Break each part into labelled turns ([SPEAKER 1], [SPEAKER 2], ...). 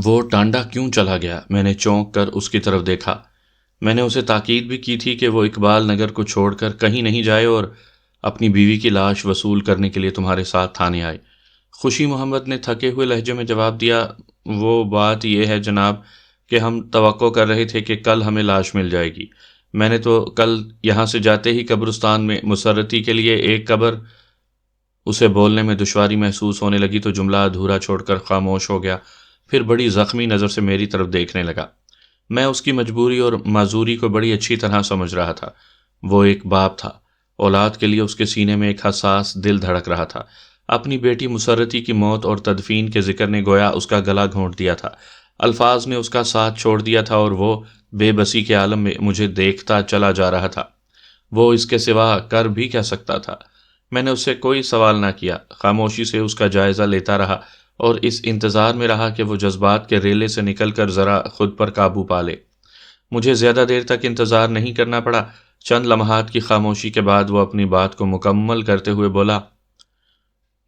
[SPEAKER 1] وہ ٹانڈا کیوں چلا گیا؟ میں نے چونک کر اس کی طرف دیکھا۔ میں نے اسے تاکید بھی کی تھی کہ وہ اقبال نگر کو چھوڑ کر کہیں نہیں جائے اور اپنی بیوی کی لاش وصول کرنے کے لیے تمہارے ساتھ تھانے آئے۔ خوشی محمد نے تھکے ہوئے لہجے میں جواب دیا، وہ بات یہ ہے جناب کہ ہم توقع کر رہے تھے کہ کل ہمیں لاش مل جائے گی۔ میں نے تو کل یہاں سے جاتے ہی قبرستان میں مسرتی کے لیے ایک قبر۔ اسے بولنے میں دشواری محسوس ہونے لگی تو جملہ ادھورا چھوڑ کر خاموش ہو گیا، پھر بڑی زخمی نظر سے میری طرف دیکھنے لگا۔ میں اس کی مجبوری اور معذوری کو بڑی اچھی طرح سمجھ رہا تھا۔ وہ ایک باپ تھا، اولاد کے لیے اس کے سینے میں ایک حساس دل دھڑک رہا تھا۔ اپنی بیٹی مسرتی کی موت اور تدفین کے ذکر نے گویا اس کا گلا گھونٹ دیا تھا، الفاظ نے اس کا ساتھ چھوڑ دیا تھا اور وہ بے بسی کے عالم میں مجھے دیکھتا چلا جا رہا تھا۔ وہ اس کے سوا کر بھی کیا سکتا تھا؟ میں نے اس سے کوئی سوال نہ کیا، خاموشی سے اس کا جائزہ لیتا رہا اور اس انتظار میں رہا کہ وہ جذبات کے ریلے سے نکل کر ذرا خود پر قابو پا لے۔ مجھے زیادہ دیر تک انتظار نہیں کرنا پڑا۔ چند لمحات کی خاموشی کے بعد وہ اپنی بات کو مکمل کرتے ہوئے بولا،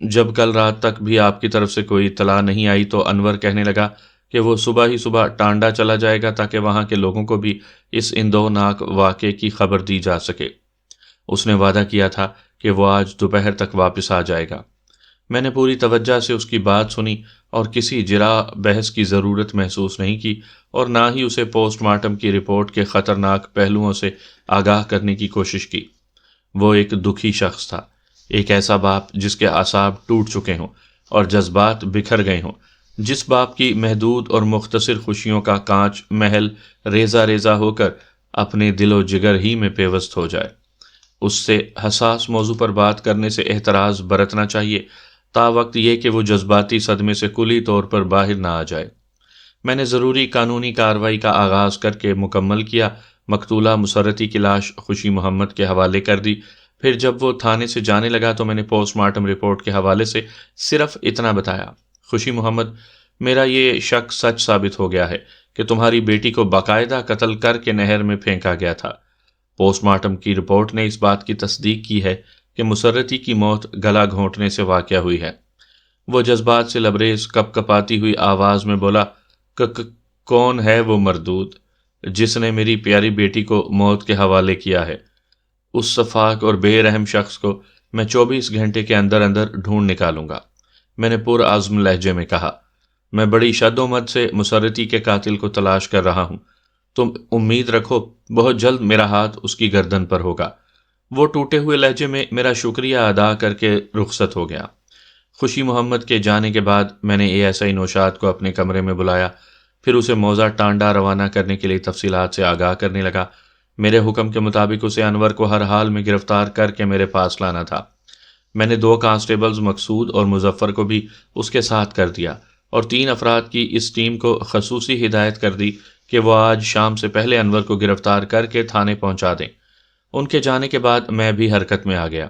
[SPEAKER 1] جب کل رات تک بھی آپ کی طرف سے کوئی اطلاع نہیں آئی تو انور کہنے لگا کہ وہ صبح ہی صبح ٹانڈا چلا جائے گا تاکہ وہاں کے لوگوں کو بھی اس اندوہناک واقعے کی خبر دی جا سکے۔ اس نے وعدہ کیا تھا کہ وہ آج دوپہر تک واپس آ جائے گا۔ میں نے پوری توجہ سے اس کی بات سنی اور کسی جرا بحث کی ضرورت محسوس نہیں کی اور نہ ہی اسے پوسٹ مارٹم کی رپورٹ کے خطرناک پہلوؤں سے آگاہ کرنے کی کوشش کی۔ وہ ایک دکھی شخص تھا، ایک ایسا باپ جس کے اعصاب ٹوٹ چکے ہوں اور جذبات بکھر گئے ہوں، جس باپ کی محدود اور مختصر خوشیوں کا کانچ محل ریزہ ریزہ ہو کر اپنے دل و جگر ہی میں پیوست ہو جائے۔ اس سے حساس موضوع پر بات کرنے سے احتراز برتنا چاہیے، تا وقت یہ کہ وہ جذباتی صدمے سے کلی طور پر باہر نہ آ جائے۔ میں نے ضروری قانونی کارروائی کا آغاز کر کے مکمل کیا۔ مقتولہ مسرتی کی لاش خوشی محمد کے حوالے کر دی۔ پھر جب وہ تھانے سے جانے لگا تو میں نے پوسٹ مارٹم رپورٹ کے حوالے سے صرف اتنا بتایا، خوشی محمد، میرا یہ شک سچ ثابت ہو گیا ہے کہ تمہاری بیٹی کو باقاعدہ قتل کر کے نہر میں پھینکا گیا تھا۔ پوسٹ مارٹم کی رپورٹ نے اس بات کی تصدیق کی ہے کہ مسرتی کی موت گلا گھونٹنے سے واقع ہوئی ہے۔ وہ جذبات سے لبریز کپ کپاتی ہوئی آواز میں بولا، کون ہے وہ مردود جس نے میری پیاری بیٹی کو موت کے حوالے کیا ہے؟ اس سفاک اور بے رحم شخص کو میں 24 گھنٹے کے اندر اندر ڈھونڈ نکالوں گا، میں نے پرعزم لہجے میں کہا۔ میں بڑی شد و مد سے مسرتی کے قاتل کو تلاش کر رہا ہوں، تم امید رکھو بہت جلد میرا ہاتھ اس کی گردن پر ہوگا۔ وہ ٹوٹے ہوئے لہجے میں میرا شکریہ ادا کر کے رخصت ہو گیا۔ خوشی محمد کے جانے کے بعد میں نے اے ایس آئی نوشاد کو اپنے کمرے میں بلایا، پھر اسے موضع ٹانڈا روانہ کرنے کے لیے تفصیلات سے آگاہ کرنے لگا۔ میرے حکم کے مطابق اسے انور کو ہر حال میں گرفتار کر کے میرے پاس لانا تھا۔ میں نے 2 کانسٹیبلز مقصود اور مظفر کو بھی اس کے ساتھ کر دیا اور 3 افراد کی اس ٹیم کو خصوصی ہدایت کر دی کہ وہ آج شام سے پہلے انور کو گرفتار کر کے تھانے پہنچا دیں۔ ان کے جانے کے بعد میں بھی حرکت میں آ گیا۔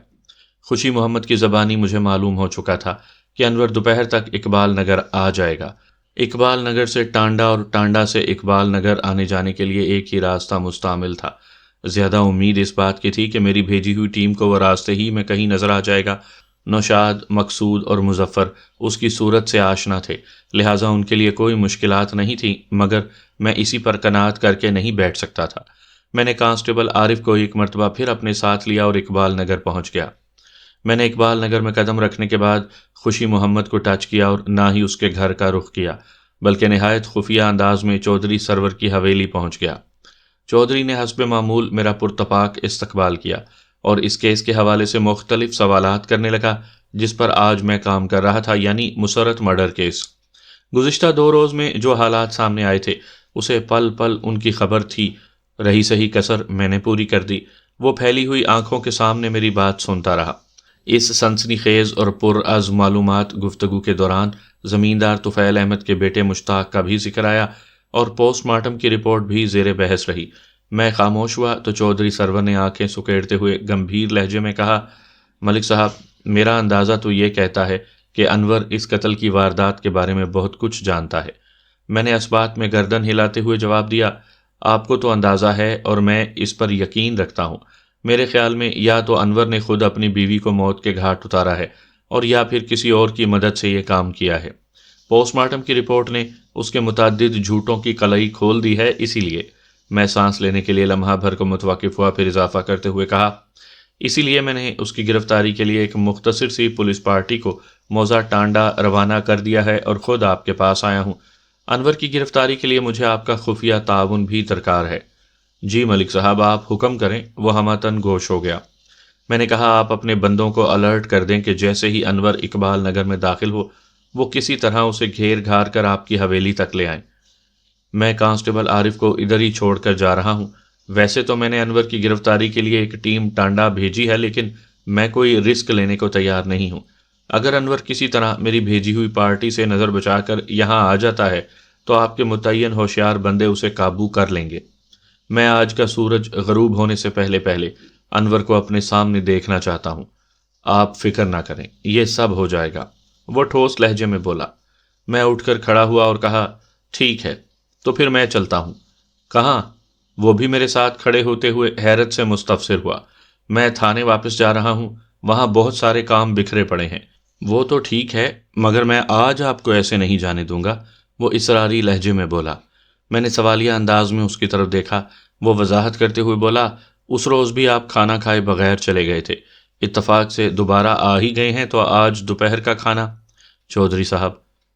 [SPEAKER 1] خوشی محمد کی زبانی مجھے معلوم ہو چکا تھا کہ انور دوپہر تک اقبال نگر آ جائے گا۔ اقبال نگر سے ٹانڈا اور ٹانڈا سے اقبال نگر آنے جانے کے لیے ایک ہی راستہ مستعمل تھا۔ زیادہ امید اس بات کی تھی کہ میری بھیجی ہوئی ٹیم کو وہ راستے ہی میں کہیں نظر آ جائے گا۔ نوشاد، مقصود اور مظفر اس کی صورت سے آشنا تھے، لہٰذا ان کے لیے کوئی مشکلات نہیں تھیں، مگر میں اسی پر قناعت کر کے نہیں بیٹھ سکتا تھا۔ میں نے کانسٹیبل عارف کو ایک مرتبہ پھر اپنے ساتھ لیا اور اقبال نگر پہنچ گیا۔ میں نے اقبال نگر میں قدم رکھنے کے بعد خوشی محمد کو ٹچ کیا اور نہ ہی اس کے گھر کا رخ کیا، بلکہ نہایت خفیہ انداز میں چودھری سرور کی حویلی پہنچ گیا۔ چودھری نے حسب معمول میرا پرتپاک استقبال کیا اور اس کیس کے حوالے سے مختلف سوالات کرنے لگا جس پر آج میں کام کر رہا تھا، یعنی مسرت مرڈر کیس۔ گزشتہ 2 روز میں جو حالات سامنے آئے تھے اسے پل پل ان کی خبر تھی، رہی صحیح کسر میں نے پوری کر دی۔ وہ پھیلی ہوئی آنکھوں کے سامنے میری بات سنتا رہا۔ اس سنسنی خیز اور پرعزم معلومات گفتگو کے دوران زمیندار طفیل احمد کے بیٹے مشتاق کا بھی ذکر آیا اور پوسٹ مارٹم کی رپورٹ بھی زیر بحث رہی۔ میں خاموش ہوا تو چودھری سرور نے آنکھیں سکیڑتے ہوئے گمبھیر لہجے میں کہا، ملک صاحب، میرا اندازہ تو یہ کہتا ہے کہ انور اس قتل کی واردات کے بارے میں بہت کچھ جانتا ہے۔ میں نے اسبات میں گردن ہلاتے ہوئے جواب دیا، آپ کو تو اندازہ ہے اور میں اس پر یقین رکھتا ہوں۔ میرے خیال میں یا تو انور نے خود اپنی بیوی کو موت کے گھاٹ اتارا ہے اور یا پھر کسی اور کی مدد سے یہ کام کیا ہے۔ پوسٹ مارٹم کی رپورٹ نے اس کے متعدد جھوٹوں کی کلائی کھول دی ہے، اسی لیے میں سانس لینے کے لیے لمحہ بھر کو متوقف ہوا، پھر اضافہ کرتے ہوئے کہا، اسی لیے میں نے اس کی گرفتاری کے لیے ایک مختصر سی پولیس پارٹی کو موزہ ٹانڈا روانہ کر دیا ہے اور خود آپ کے پاس آیا ہوں۔ انور کی گرفتاری کے لیے مجھے آپ کا خفیہ تعاون بھی درکار ہے۔ جی ملک صاحب، آپ حکم کریں، وہ ہمتن گوش ہو گیا۔ میں نے کہا، آپ اپنے بندوں کو الرٹ کر دیں کہ جیسے ہی انور اقبال نگر میں داخل ہو، وہ کسی طرح اسے گھیر گھار کر آپ کی حویلی تک لے آئیں۔ میں کانسٹیبل عارف کو ادھر ہی چھوڑ کر جا رہا ہوں۔ ویسے تو میں نے انور کی گرفتاری کے لیے ایک ٹیم ٹانڈا بھیجی ہے، لیکن میں کوئی رسک لینے کو تیار نہیں ہوں۔ اگر انور کسی طرح میری بھیجی ہوئی پارٹی سے نظر بچا کر یہاں آ جاتا ہے تو آپ کے متعین ہوشیار بندے اسے قابو کر لیں گے۔ میں آج کا سورج غروب ہونے سے پہلے پہلے انور کو اپنے سامنے دیکھنا چاہتا ہوں۔ آپ فکر نہ کریں، یہ سب ہو جائے گا، وہ ٹھوس لہجے میں بولا۔ میں اٹھ کر کھڑا ہوا اور کہا، ٹھیک ہے، تو پھر میں چلتا ہوں۔ کہاں؟ وہ بھی میرے ساتھ کھڑے ہوتے ہوئے حیرت سے مستفسر ہوا۔ میں تھانے واپس جا رہا ہوں، وہاں بہت سارے کام بکھرے پڑے ہیں۔ وہ تو ٹھیک ہے، مگر میں آج آپ کو ایسے نہیں جانے دوں گا، وہ اصراری لہجے میں بولا۔ میں نے سوالیہ انداز میں اس کی طرف دیکھا۔ وہ وضاحت کرتے ہوئے بولا، اس روز بھی آپ کھانا کھائے بغیر چلے گئے تھے، اتفاق سے دوبارہ آ ہی گئے ہیں، تو آج دوپہر کا کھانا؟ چودھری صاحب،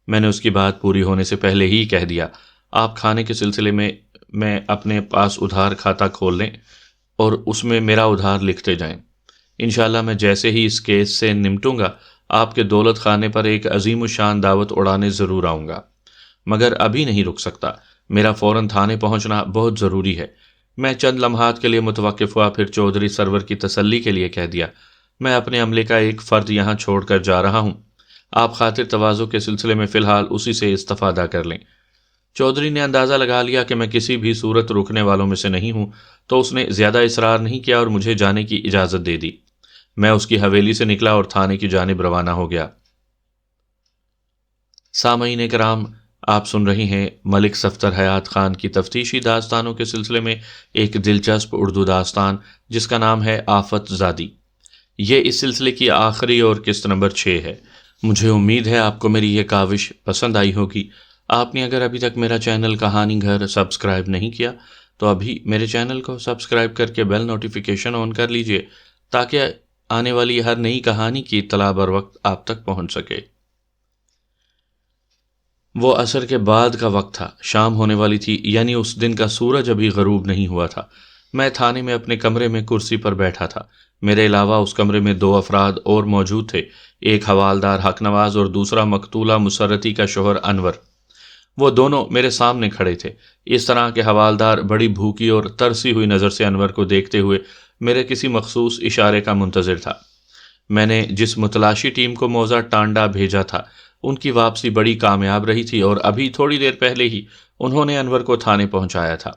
[SPEAKER 1] میں نے اس کی بات پوری ہونے سے پہلے ہی کہہ دیا، آپ کھانے کے سلسلے میں اپنے پاس ادھار کھاتا کھول لیں اور اس میں میرا ادھار لکھتے جائیں۔ انشاءاللہ میں جیسے ہی اس کیس سے نمٹوں گا، آپ کے دولت خانے پر ایک عظیم الشان دعوت اڑانے ضرور آؤں گا، مگر ابھی نہیں رک سکتا، میرا فوراً تھانے پہنچنا بہت ضروری ہے۔ میں چند لمحات کے لیے متوقف ہوا، پھر چودھری سرور کی تسلی کے لیے کہہ دیا، میں اپنے عملے کا ایک فرد یہاں چھوڑ کر جا رہا ہوں، آپ خاطر تواضع کے سلسلے میں فی الحال اسی سے استفادہ کر لیں۔ چودھری نے اندازہ لگا لیا کہ میں کسی بھی صورت رکنے والوں میں سے نہیں ہوں، تو اس نے زیادہ اصرار نہیں کیا اور مجھے جانے کی اجازت دے دی۔ میں اس کی حویلی سے نکلا اور تھانے کی جانب روانہ ہو گیا۔ سامعین کرام، آپ سن رہے ہیں ملک صفدر حیات خان کی تفتیشی داستانوں کے سلسلے میں ایک دلچسپ اردو داستان جس کا نام ہے آفت زادی۔ یہ اس سلسلے کی آخری اور قسط نمبر 6 ہے۔ مجھے امید ہے آپ کو میری یہ کاوش پسند آئی ہوگی۔ آپ نے اگر ابھی تک میرا چینل کہانی گھر سبسکرائب نہیں کیا تو ابھی میرے چینل کو سبسکرائب کر کے بیل نوٹیفیکیشن آن کر لیجئے تاکہ آنے والی ہر نئی کہانی کی اطلاع بر وقت آپ تک پہنچ سکے۔ وہ عصر کے بعد کا وقت تھا، شام ہونے والی تھی، یعنی اس دن کا سورج ابھی غروب نہیں ہوا تھا۔ میں تھانے میں اپنے کمرے میں کرسی پر بیٹھا تھا۔ میرے علاوہ اس کمرے میں 2 افراد اور موجود تھے، ایک حوالدار حق نواز اور دوسرا مقتولہ مسرتی کا شوہر انور۔ وہ دونوں میرے سامنے کھڑے تھے، اس طرح کہ حوالدار بڑی بھوکی اور ترسی ہوئی نظر سے انور کو دیکھتے ہوئے میرے کسی مخصوص اشارے کا منتظر تھا۔ میں نے جس متلاشی ٹیم کو موزہ ٹانڈا بھیجا تھا، ان کی واپسی بڑی کامیاب رہی تھی اور ابھی تھوڑی دیر پہلے ہی انہوں نے انور کو تھانے پہنچایا تھا۔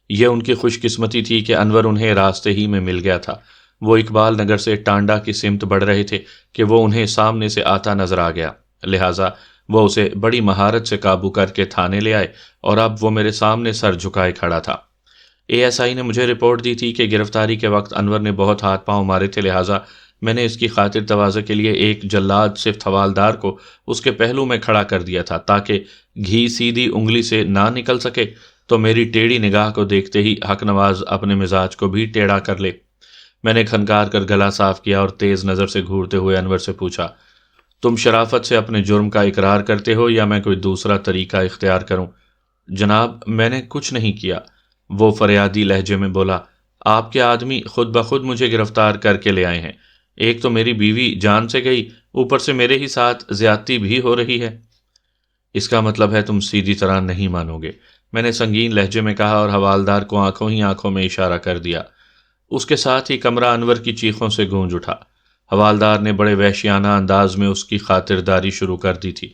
[SPEAKER 1] یہ ان کی خوش قسمتی تھی کہ انور انہیں راستے ہی میں مل گیا تھا۔ وہ اقبال نگر سے ٹانڈا کی سمت بڑھ رہے تھے کہ وہ انہیں سامنے سے آتا نظر آ گیا، لہٰذا وہ اسے بڑی مہارت سے قابو کر کے تھانے لے آئے اور اب وہ میرے سامنے سر جھکائے کھڑا تھا۔ ASI نے مجھے رپورٹ دی تھی کہ گرفتاری کے وقت انور نے بہت ہاتھ پاؤں مارے تھے، لہٰذا میں نے اس کی خاطر تواضع کے لیے ایک جلاد صفت حوالدار کو اس کے پہلو میں کھڑا کر دیا تھا تاکہ گھی سیدھی انگلی سے نہ نکل سکے تو میری ٹیڑھی نگاہ کو دیکھتے ہی حق نواز اپنے مزاج کو بھی ٹیڑھا کر لے۔ میں نے کھنکار کر گلا صاف کیا اور تیز نظر سے گھورتے ہوئے انور سے پوچھا، تم شرافت سے اپنے جرم کا اقرار کرتے ہو یا میں کوئی دوسرا طریقہ اختیار کروں؟ جناب، میں نے کچھ نہیں کیا، وہ فریادی لہجے میں بولا۔ آپ کے آدمی خود بخود مجھے گرفتار کر کے لے آئے ہیں، ایک تو میری بیوی جان سے گئی، اوپر سے میرے ہی ساتھ زیادتی بھی ہو رہی ہے۔ اس کا مطلب ہے تم سیدھی طرح نہیں مانو گے، میں نے سنگین لہجے میں کہا اور حوالدار کو آنکھوں ہی آنکھوں میں اشارہ کر دیا۔ اس کے ساتھ ہی کمرہ انور کی چیخوں سے گونج اٹھا۔ حوالدار نے بڑے وحشیانہ انداز میں اس کی خاطرداری شروع کر دی تھی۔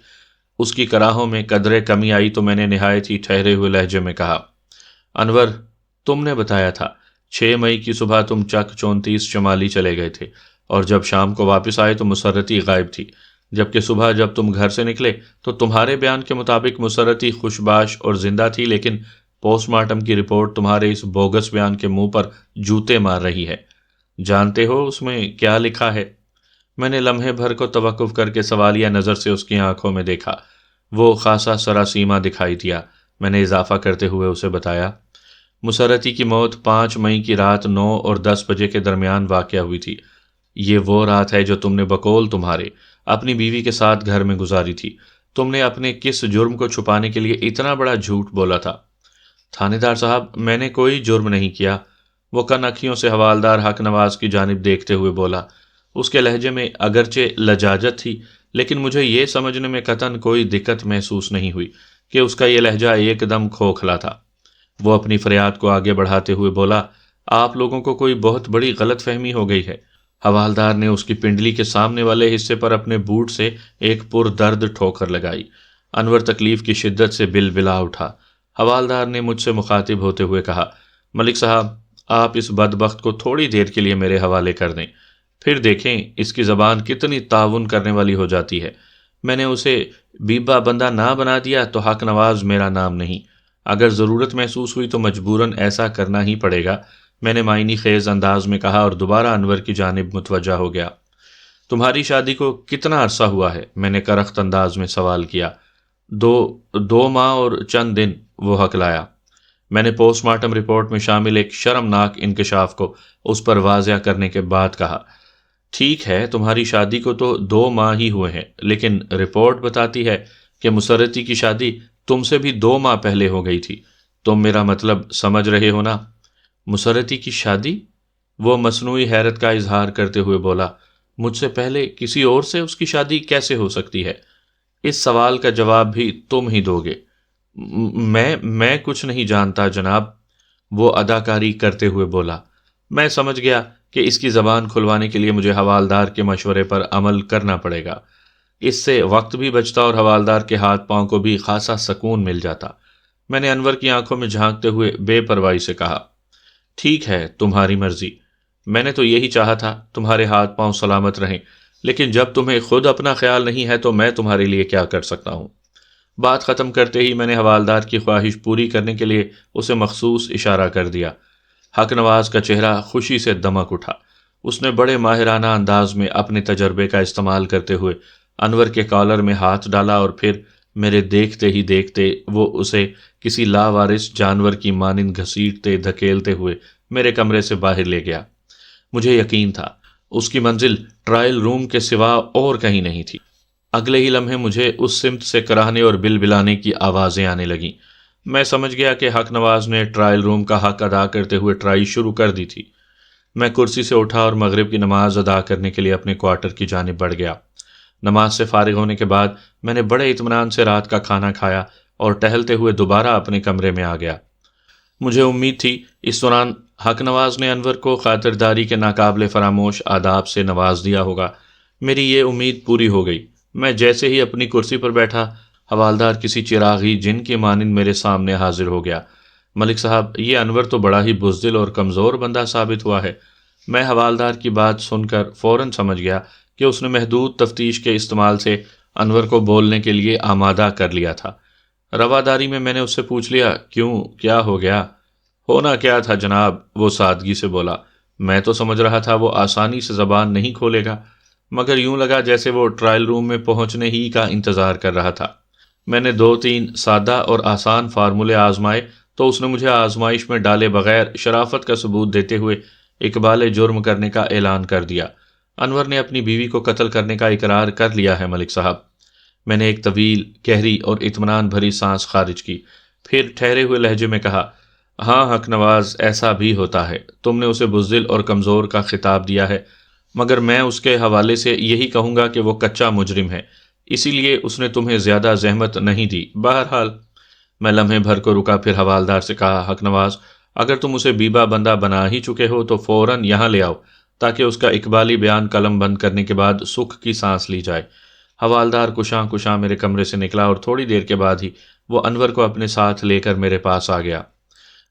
[SPEAKER 1] اس کی کراہوں میں قدرے کمی آئی تو میں نے نہایت ہی ٹھہرے ہوئے لہجے میں کہا، انور، تم نے بتایا تھا 6 مئی کی صبح تم چک 34 شمالی چلے گئے تھے اور جب شام کو واپس آئے تو مسرتی غائب تھی، جبکہ صبح جب تم گھر سے نکلے تو تمہارے بیان کے مطابق مسرتی خوشباش اور زندہ تھی، لیکن پوسٹ مارٹم کی رپورٹ تمہارے اس بوگس بیان کے منہ پر جوتے مار رہی ہے۔ جانتے ہو اس میں کیا لکھا ہے؟ میں نے لمحے بھر کو توقف کر کے سوالیہ نظر سے اس کی آنکھوں میں دیکھا۔ وہ خاصا سراسیما دکھائی دیا۔ میں نے اضافہ کرتے ہوئے اسے بتایا، مسرتی کی موت 5 مئی کی رات 9 اور 10 بجے کے درمیان واقع ہوئی تھی۔ یہ وہ رات ہے جو تم نے بقول تمہارے اپنی بیوی کے ساتھ گھر میں گزاری تھی۔ تم نے اپنے کس جرم کو چھپانے کے لیے اتنا بڑا جھوٹ بولا تھا؟ تھانے دار صاحب، میں نے کوئی جرم نہیں کیا، وہ کن اکھیوں سے حوالدار حق نواز کی جانب دیکھتے ہوئے بولا۔ اس کے لہجے میں اگرچہ لجاجت تھی، لیکن مجھے یہ سمجھنے میں قطعاً کوئی دقت محسوس نہیں ہوئی کہ اس کا یہ لہجہ ایک دم کھوکھلا تھا۔ وہ اپنی فریاد کو آگے بڑھاتے ہوئے بولا، آپ لوگوں کو کوئی بہت بڑی غلط فہمی ہو گئی ہے۔ حوالدار نے اس کی پنڈلی کے سامنے والے حصے پر اپنے بوٹ سے ایک پردرد ٹھوکر لگائی۔ انور تکلیف کی شدت سے بلبلا اٹھا۔ حوالدار نے مجھ سے مخاطب ہوتے ہوئے کہا، ملک صاحب، آپ اس بدبخت کو تھوڑی دیر کے لیے میرے حوالے کر دیں، پھر دیکھیں اس کی زبان کتنی تعاون کرنے والی ہو جاتی ہے۔ میں نے اسے بیبا بندہ نہ بنا دیا تو حق نواز میرا نام نہیں۔ اگر ضرورت محسوس ہوئی تو مجبوراً ایسا کرنا ہی پڑے گا، میں نے معنی خیز انداز میں کہا اور دوبارہ انور کی جانب متوجہ ہو گیا۔ تمہاری شادی کو کتنا عرصہ ہوا ہے؟ میں نے کرخت انداز میں سوال کیا۔ دو ماہ اور چند دن، وہ ہکلایا۔ میں نے پوسٹ مارٹم رپورٹ میں شامل ایک شرمناک انکشاف کو اس پر واضح کرنے کے بعد کہا، ٹھیک ہے، تمہاری شادی کو تو 2 ماہ ہی ہوئے ہیں، لیکن رپورٹ بتاتی ہے کہ مسرتی کی شادی تم سے بھی 2 ماہ پہلے ہو گئی تھی۔ تم میرا مطلب سمجھ رہے ہو نا؟ مسرتی کی شادی؟ وہ مصنوعی حیرت کا اظہار کرتے ہوئے بولا، مجھ سے پہلے کسی اور سے اس کی شادی کیسے ہو سکتی ہے؟ اس سوال کا جواب بھی تم ہی دو گے۔ میں کچھ نہیں جانتا جناب، وہ اداکاری کرتے ہوئے بولا۔ میں سمجھ گیا کہ اس کی زبان کھلوانے کے لیے مجھے حوالدار کے مشورے پر عمل کرنا پڑے گا۔ اس سے وقت بھی بچتا اور حوالدار کے ہاتھ پاؤں کو بھی خاصا سکون مل جاتا۔ میں نے انور کی آنکھوں میں جھانکتے ہوئے بے پرواہی سے کہا، ٹھیک ہے، تمہاری مرضی۔ میں نے تو یہی چاہا تھا تمہارے ہاتھ پاؤں سلامت رہیں، لیکن جب تمہیں خود اپنا خیال نہیں ہے تو میں تمہارے لیے کیا کر سکتا ہوں؟ بات ختم کرتے ہی میں نے حوالدار کی خواہش پوری کرنے کے لیے اسے مخصوص اشارہ کر دیا۔ حق نواز کا چہرہ خوشی سے دمک اٹھا۔ اس نے بڑے ماہرانہ انداز میں اپنے تجربے کا استعمال کرتے ہوئے انور کے کالر میں ہاتھ ڈالا اور پھر میرے دیکھتے ہی دیکھتے وہ اسے کسی لاوارث جانور کی مانند گھسیٹتے دھکیلتے ہوئے میرے کمرے سے باہر لے گیا۔ مجھے یقین تھا اس کی منزل ٹرائل روم کے سوا اور کہیں نہیں تھی۔ اگلے ہی لمحے مجھے اس سمت سے کراہنے اور بلبلانے کی آوازیں آنے لگیں۔ میں سمجھ گیا کہ حق نواز نے ٹرائل روم کا حق ادا کرتے ہوئے ٹرائی شروع کر دی تھی۔ میں کرسی سے اٹھا اور مغرب کی نماز ادا کرنے کے لیے اپنے کوارٹر کی جانب بڑھ گیا۔ نماز سے فارغ ہونے کے بعد میں نے بڑے اطمینان سے رات کا کھانا کھایا اور ٹہلتے ہوئے دوبارہ اپنے کمرے میں آ گیا۔ مجھے امید تھی اس دوران حق نواز نے انور کو خاطرداری کے ناقابل فراموش آداب سے نواز دیا ہوگا۔ میری یہ امید پوری ہو گئی۔ میں جیسے ہی اپنی کرسی پر بیٹھا، حوالدار کسی چراغی جن کے مانند میرے سامنے حاضر ہو گیا۔ ملک صاحب، یہ انور تو بڑا ہی بزدل اور کمزور بندہ ثابت ہوا ہے۔ میں حوالدار کی بات سن کر فوراً سمجھ گیا کہ اس نے محدود تفتیش کے استعمال سے انور کو بولنے کے لیے آمادہ کر لیا تھا۔ رواداری میں نے اس سے پوچھ لیا، کیوں، کیا ہو گیا؟ ہونا کیا تھا جناب، وہ سادگی سے بولا۔ میں تو سمجھ رہا تھا وہ آسانی سے زبان نہیں کھولے گا، مگر یوں لگا جیسے وہ ٹرائل روم میں پہنچنے ہی کا انتظار کر رہا تھا۔ میں نے 2-3 سادہ اور آسان فارمولے آزمائے تو اس نے مجھے آزمائش میں ڈالے بغیر شرافت کا ثبوت دیتے ہوئے اقبال جرم کرنے کا اعلان کر دیا۔ انور نے اپنی بیوی کو قتل کرنے کا اقرار کر لیا ہے ملک صاحب۔ میں نے ایک طویل، گہری اور اطمینان بھری سانس خارج کی، پھر ٹھہرے ہوئے لہجے میں کہا، ہاں حق نواز، ایسا بھی ہوتا ہے۔ تم نے اسے بزدل اور کمزور کا خطاب دیا ہے، مگر میں اس کے حوالے سے یہی کہوں گا کہ وہ کچا مجرم ہے، اسی لیے اس نے تمہیں زیادہ زحمت نہیں دی۔ بہرحال میں لمحے بھر کو رکا، پھر حوالدار سے کہا، حق نواز، اگر تم اسے بیبا بندہ بنا ہی چکے ہو تو فوراً یہاں لے آؤ تاکہ اس کا اقبالی بیان قلم بند کرنے کے بعد سکھ کی سانس لی جائے۔ حوالدار کشاں کشاں میرے کمرے سے نکلا اور تھوڑی دیر کے بعد ہی وہ انور کو اپنے ساتھ لے کر میرے پاس آ گیا۔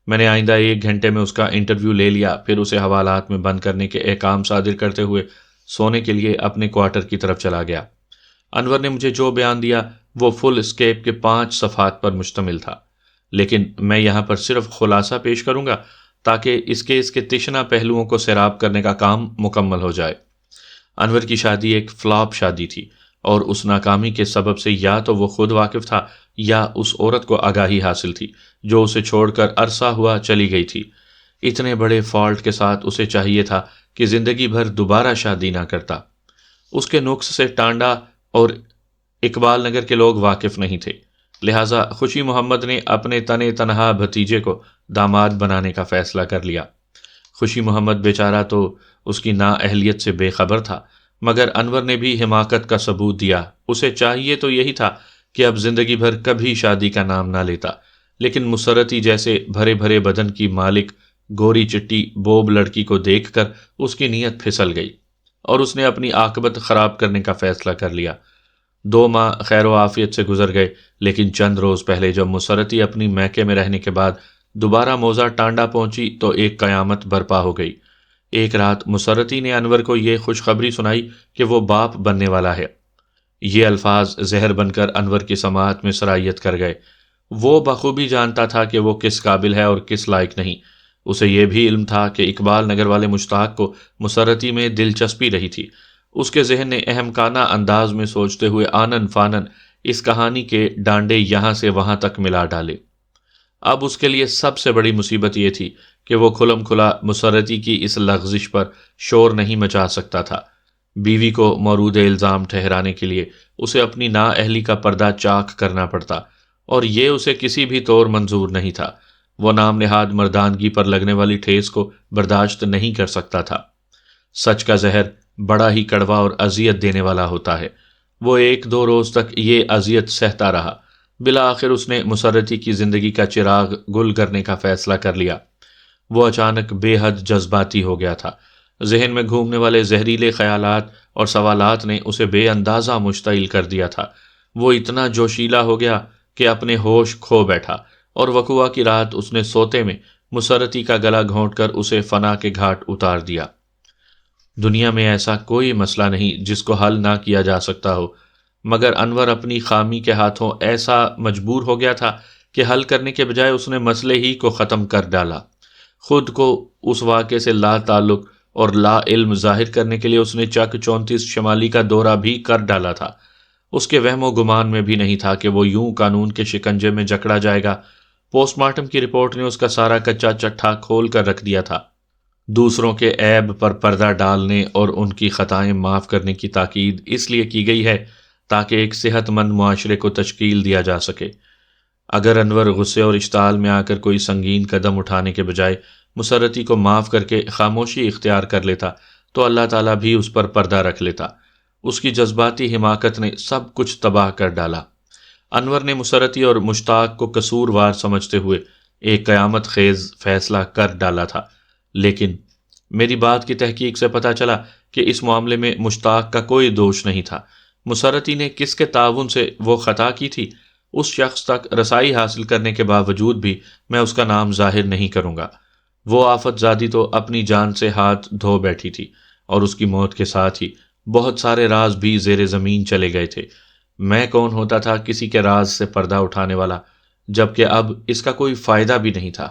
[SPEAKER 1] میں نے آئندہ 1 گھنٹے میں اس کا انٹرویو لے لیا، پھر اسے حوالات میں بند کرنے کے احکام صادر کرتے ہوئے سونے کے لیے اپنے کوارٹر کی طرف چلا گیا۔ انور نے مجھے جو بیان دیا وہ فل اسکیپ کے 5 صفحات پر مشتمل تھا، لیکن میں یہاں پر صرف خلاصہ پیش کروں گا تاکہ اس کیس کے تشنہ پہلوؤں کو سیراب کرنے کا کام مکمل ہو جائے۔ انور کی شادی ایک فلاپ شادی تھی۔ اور اس ناکامی کے سبب سے یا تو وہ خود واقف تھا یا اس عورت کو آگاہی حاصل تھی جو اسے چھوڑ کر عرصہ ہوا چلی گئی تھی۔ اتنے بڑے فالٹ کے ساتھ اسے چاہیے تھا کہ زندگی بھر دوبارہ شادی نہ کرتا۔ اس کے نقص سے ٹانڈا اور اقبال نگر کے لوگ واقف نہیں تھے، لہٰذا خوشی محمد نے اپنے تنے تنہا بھتیجے کو داماد بنانے کا فیصلہ کر لیا۔ خوشی محمد بیچارہ تو اس کی نااہلیت سے بے خبر تھا، مگر انور نے بھی حماقت کا ثبوت دیا۔ اسے چاہیے تو یہی تھا کہ اب زندگی بھر کبھی شادی کا نام نہ لیتا، لیکن مسرتی جیسے بھرے بھرے بدن کی مالک گوری چٹی بوب لڑکی کو دیکھ کر اس کی نیت پھسل گئی اور اس نے اپنی عاقبت خراب کرنے کا فیصلہ کر لیا۔ 2 ماہ خیر و عافیت سے گزر گئے، لیکن چند روز پہلے جب مسرتی اپنی میکے میں رہنے کے بعد دوبارہ موزہ ٹانڈا پہنچی تو ایک قیامت برپا ہو گئی۔ ایک رات مسرتی نے انور کو یہ خوشخبری سنائی کہ وہ باپ بننے والا ہے۔ یہ الفاظ زہر بن کر انور کی سماعت میں سرایت کر گئے۔ وہ بخوبی جانتا تھا کہ وہ کس قابل ہے اور کس لائق نہیں۔ اسے یہ بھی علم تھا کہ اقبال نگر والے مشتاق کو مسرتی میں دلچسپی رہی تھی۔ اس کے ذہن نے احمقانہ انداز میں سوچتے ہوئے آنن فانن اس کہانی کے ڈانڈے یہاں سے وہاں تک ملا ڈالے۔ اب اس کے لیے سب سے بڑی مصیبت یہ تھی کہ وہ کھلم کھلا مسرتی کی اس لغزش پر شور نہیں مچا سکتا تھا۔ بیوی کو مورود الزام ٹھہرانے کے لیے اسے اپنی نااہلی کا پردہ چاک کرنا پڑتا، اور یہ اسے کسی بھی طور منظور نہیں تھا۔ وہ نام نہاد مردانگی پر لگنے والی ٹھیس کو برداشت نہیں کر سکتا تھا۔ سچ کا زہر بڑا ہی کڑوا اور اذیت دینے والا ہوتا ہے۔ وہ 1-2 روز تک یہ اذیت سہتا رہا۔ بالآخر اس نے مسرتی کی زندگی کا چراغ گل کرنے کا فیصلہ کر لیا۔ وہ اچانک بے حد جذباتی ہو گیا تھا۔ ذہن میں گھومنے والے زہریلے خیالات اور سوالات نے اسے بے اندازہ مشتعل کر دیا تھا۔ وہ اتنا جوشیلا ہو گیا کہ اپنے ہوش کھو بیٹھا، اور وقوعہ کی رات اس نے سوتے میں مسرتی کا گلا گھونٹ کر اسے فنا کے گھاٹ اتار دیا۔ دنیا میں ایسا کوئی مسئلہ نہیں جس کو حل نہ کیا جا سکتا ہو، مگر انور اپنی خامی کے ہاتھوں ایسا مجبور ہو گیا تھا کہ حل کرنے کے بجائے اس نے مسئلے ہی کو ختم کر ڈالا۔ خود کو اس واقعے سے لا تعلق اور لا علم ظاہر کرنے کے لیے اس نے چک 34 شمالی کا دورہ بھی کر ڈالا تھا۔ اس کے وہم و گمان میں بھی نہیں تھا کہ وہ یوں قانون کے شکنجے میں جکڑا جائے گا۔ پوسٹ مارٹم کی رپورٹ نے اس کا سارا کچا چٹھا کھول کر رکھ دیا تھا۔ دوسروں کے عیب پر پردہ ڈالنے اور ان کی خطائیں معاف کرنے کی تاکید اس لیے کی گئی ہے تاکہ ایک صحت مند معاشرے کو تشکیل دیا جا سکے۔ اگر انور غصے اور اشتعال میں آ کر کوئی سنگین قدم اٹھانے کے بجائے مسرتی کو معاف کر کے خاموشی اختیار کر لیتا تو اللہ تعالیٰ بھی اس پر پردہ رکھ لیتا۔ اس کی جذباتی حماقت نے سب کچھ تباہ کر ڈالا۔ انور نے مسرتی اور مشتاق کو قصوروار سمجھتے ہوئے ایک قیامت خیز فیصلہ کر ڈالا تھا، لیکن میری بات کی تحقیق سے پتہ چلا کہ اس معاملے میں مشتاق کا کوئی دوش نہیں تھا۔ مسرتی نے کس کے تعاون سے وہ خطا کی تھی، اس شخص تک رسائی حاصل کرنے کے باوجود بھی میں اس کا نام ظاہر نہیں کروں گا۔ وہ آفت زادی تو اپنی جان سے ہاتھ دھو بیٹھی تھی، اور اس کی موت کے ساتھ ہی بہت سارے راز بھی زیر زمین چلے گئے تھے۔ میں کون ہوتا تھا کسی کے راز سے پردہ اٹھانے والا، جبکہ اب اس کا کوئی فائدہ بھی نہیں تھا۔